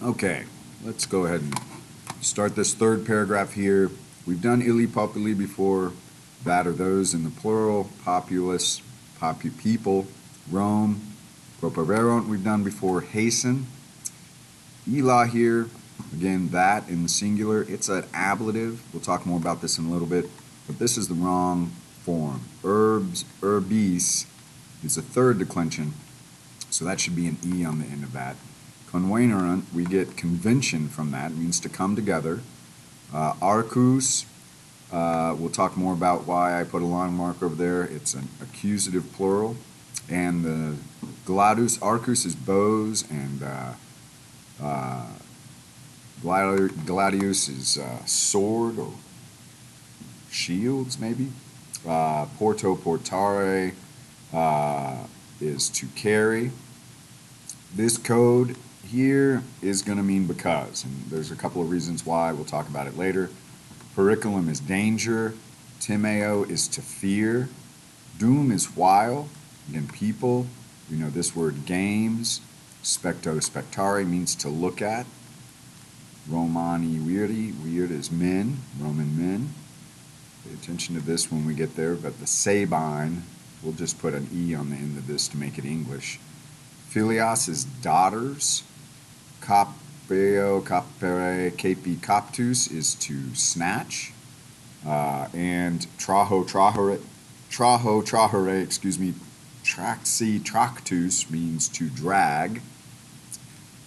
Okay, let's go ahead and start this third paragraph here. We've done illi populi before. That are those in the plural. Populus, people. Rome. Propaveront we've done before. Hasten. Ila here, again, that in the singular. It's an ablative. We'll talk more about this in a little bit. But this is the wrong form. Herbs, herbis is a third declension. So that should be an E on the end of that. Convenerant, we get convention from that. It means to come together. Arcus, we'll talk more about why I put a long mark over there. It's an accusative plural. And the gladius, arcus is bows, and gladius is sword or shields, maybe. Porto, portare is to carry. This code here is going to mean because, and there's a couple of reasons why. We'll talk about it later. Periculum is danger. Timeo is to fear. Doom is while. Again, people. We know this word games. Specto, spectare means to look at. Romani, weirdi. Weird is men, Roman men. Pay attention to this when we get there, but the Sabine, we'll just put an E on the end of this to make it English. Philios is daughters. Capeo, capere, capi, captus is to snatch. And traho, trahere, traxi, tractus means to drag.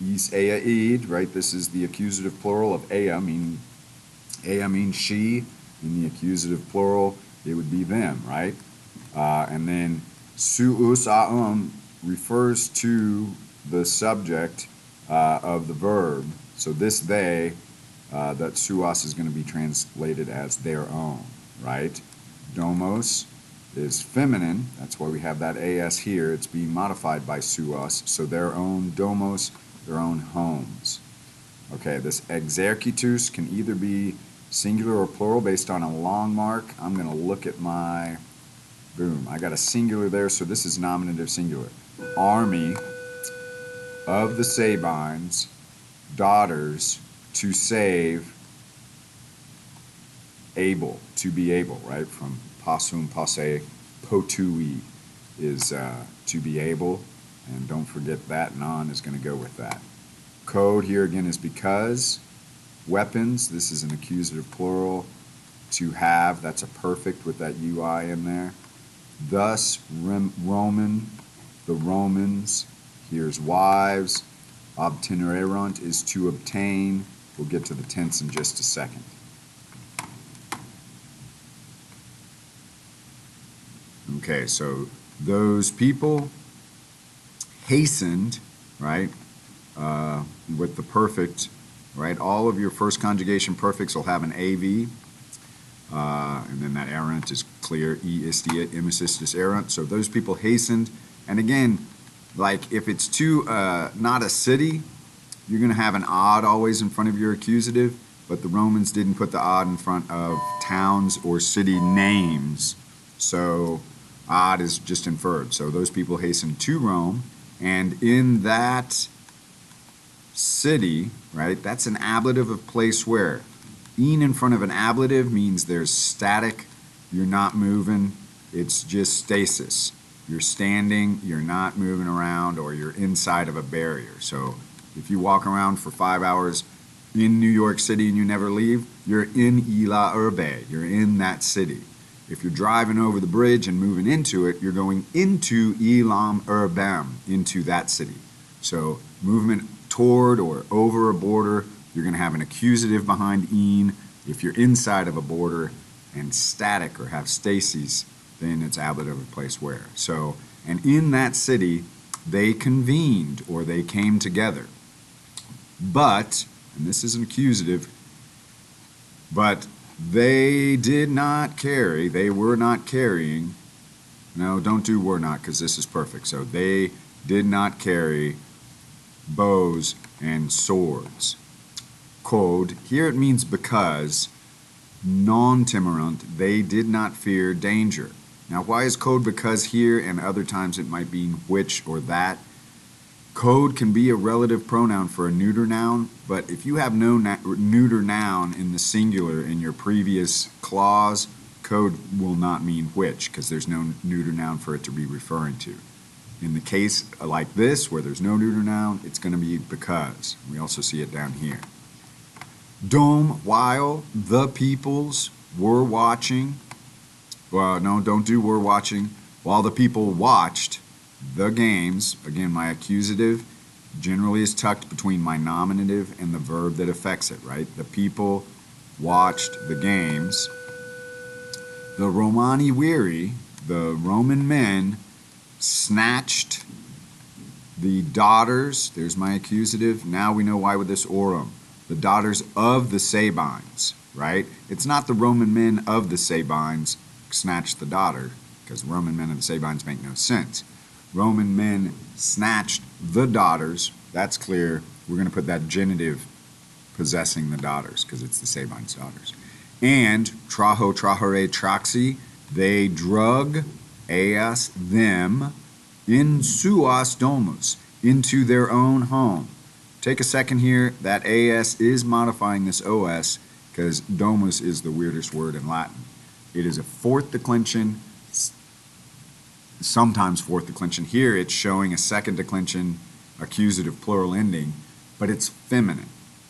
Is ea id, right? This is the accusative plural of ea, ea means she. In the accusative plural, it would be them, right? And then suus aum refers to the subject of the verb. So this they, that suos is going to be translated as their own, right? Domos is feminine. That's why we have that as here. It's being modified by suos. So their own domos, their own homes. Okay, this exercitus can either be singular or plural based on a long mark. I'm going to look at my, boom, I got a singular there, so this is nominative singular. Army of the Sabines, daughters, to save, able, to be able, right? From possum, posse, potui is to be able, and don't forget that non is going to go with that. Code here again is because. Weapons, this is an accusative plural. To have, that's a perfect with that UI in there. Thus, Roman, the Romans. Here's wives. Obtenerunt is to obtain. We'll get to the tense in just a second. Okay, so those people hastened, right, with the perfect, right? All of your first conjugation perfects will have an AV, and then that errant is clear, e istiat, imisistis errant. So those people hastened, and again, like if it's to not a city, you're going to have an odd always in front of your accusative, but the Romans didn't put the odd in front of towns or city names, so odd is just inferred. So those people hastened to Rome, and in that city, right, that's an ablative of place where. En in front of an ablative means there's static, you're not moving, it's just stasis. You're standing, you're not moving around, or you're inside of a barrier. So if you walk around for 5 hours in New York City and you never leave, you're in Ila Urbe, you're in that city. If you're driving over the bridge and moving into it, you're going into Ilam Urbam, into that city. So movement toward or over a border, you're going to have an accusative behind en. If you're inside of a border and static or have stasis, then it's ablative of place where. So, and in that city, they convened or they came together. But, and this is an accusative, but they did not carry, they were not carrying, no, don't do were not because this is perfect. So they did not carry bows and swords. Code, here it means because, non timerunt, they did not fear danger. Now why is code because here and other times it might mean which or that? Code can be a relative pronoun for a neuter noun, but if you have no neuter noun in the singular in your previous clause, code will not mean which, because there's no neuter noun for it to be referring to. In the case like this, where there's no neuter noun, it's going to be because. We also see it down here. Dom, while the peoples were watching, well, no, don't do were watching, while the people watched the games, again, my accusative generally is tucked between my nominative and the verb that affects it, right? The people watched the games. The Romani weary, the Roman men, snatched the daughters, there's my accusative, now we know why with this orum, the daughters of the Sabines, right? It's not the Roman men of the Sabines snatched the daughter, because the Roman men of the Sabines make no sense. Roman men snatched the daughters, that's clear. We're going to put that genitive possessing the daughters, because it's the Sabines' daughters. And traho, trahore, traxi, they drug eas, them, in suas domus, into their own home. Take a second here, that as is modifying this os, because domus is the weirdest word in Latin. It is a fourth declension, sometimes fourth declension. Here it's showing a second declension accusative plural ending, but it's feminine.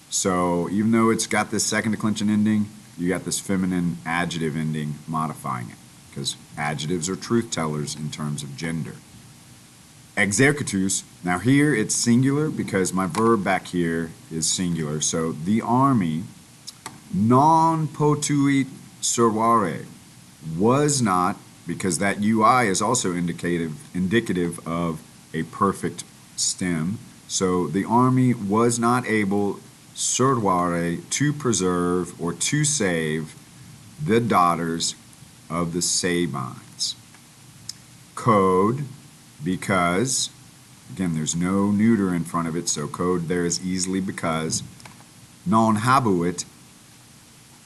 So even though it's got this second declension ending, you got this feminine adjective ending modifying it, because adjectives are truth tellers in terms of gender. Exercitus, now here it's singular because my verb back here is singular. So the army, non potuit servare, was not, because that UI is also indicative of a perfect stem. So the army was not able, servare, to preserve or to save the daughters of the Sabines. Code, because, again, there's no neuter in front of it, so code there is easily because. Non habuit,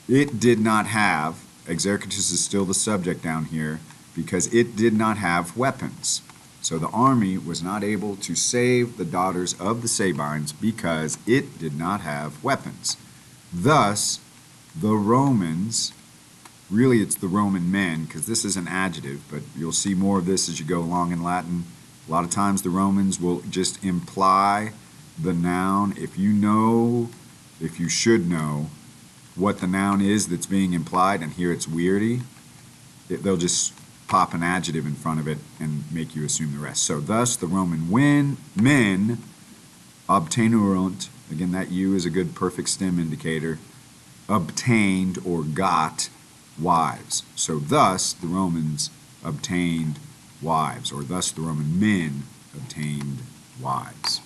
it did not have, exercitus is still the subject down here, because it did not have weapons. So the army was not able to save the daughters of the Sabines because it did not have weapons. Thus, the Romans, really it's the Roman men, because this is an adjective, but you'll see more of this as you go along in Latin. A lot of times the Romans will just imply the noun. If you should know what the noun is that's being implied, and here it's weirdy, they'll just pop an adjective in front of it and make you assume the rest. So thus the Roman men obtainurunt, again that U is a good perfect stem indicator, obtained or got wives. So thus the Romans obtained wives, or thus the Roman men obtained wives.